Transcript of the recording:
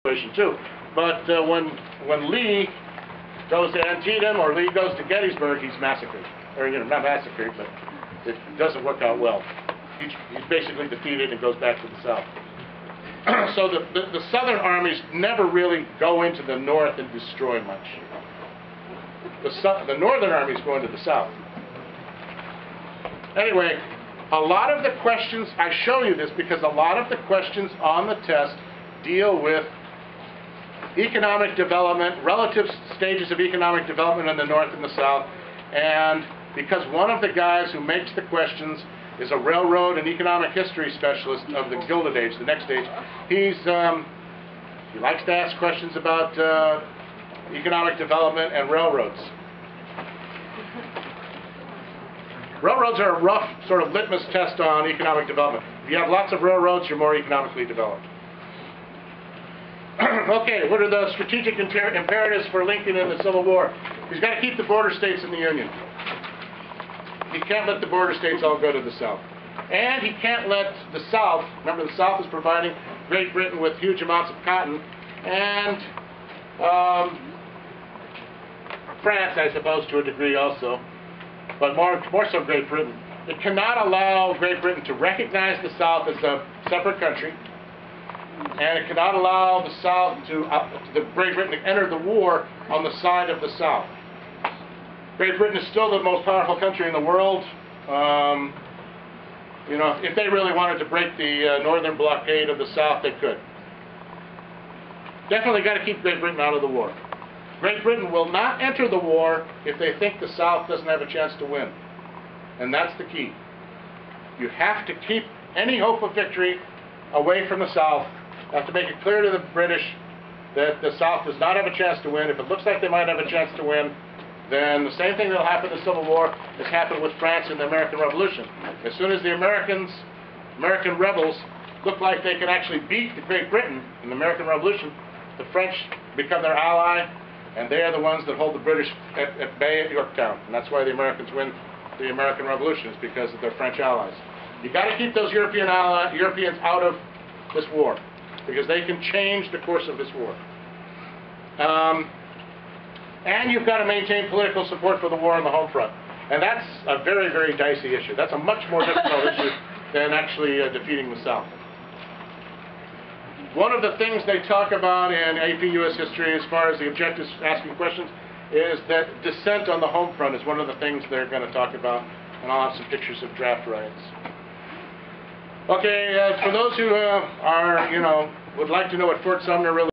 situation too. But when Lee goes to Antietam or Lee goes to Gettysburg, he's massacred. Or, you know, not massacred, but it doesn't work out well. He's basically defeated and goes back to the south. So the southern armies never really go into the north and destroy much. The northern armies go into the south. Anyway, a lot of the questions, I show you this because a lot of the questions on the test deal with economic development, relative stages of economic development in the north and the south, and because one of the guys who makes the questions is a railroad and economic history specialist of the Gilded Age, the next age, he likes to ask questions about economic development and railroads. Railroads are a rough sort of litmus test on economic development. If you have lots of railroads, you're more economically developed. Okay, what are the strategic imperatives for Lincoln in the Civil War? He's got to keep the border states in the Union. He can't let the border states all go to the South. And he can't let the South, remember the South is providing Great Britain with huge amounts of cotton, and France, I suppose, to a degree also, but more so Great Britain. It cannot allow Great Britain to recognize the South as a separate country, and it cannot allow the South to Great Britain to enter the war on the side of the South. Great Britain is still the most powerful country in the world. You know, if they really wanted to break the northern blockade of the South, they could. Definitely got to keep Great Britain out of the war. Great Britain will not enter the war if they think the South doesn't have a chance to win. And that's the key. You have to keep any hope of victory away from the South. You have to make it clear to the British that the South does not have a chance to win. If it looks like they might have a chance to win, then the same thing that will happen in the Civil War has happened with France in the American Revolution. As soon as the American rebels look like they can actually beat the Great Britain in the American Revolution, the French become their ally, and they are the ones that hold the British at bay at Yorktown. And that's why the Americans win the American Revolution, is because of their French allies. You've got to keep those Europeans out of this war, because they can change the course of this war. And you've got to maintain political support for the war on the home front. And that's a very, very dicey issue. That's a much more difficult issue than actually defeating the South. One of the things they talk about in AP US history as far as the objectives asking questions is that dissent on the home front is one of the things they're going to talk about. And I'll have some pictures of draft riots. Okay, for those who would like to know what Fort Sumner really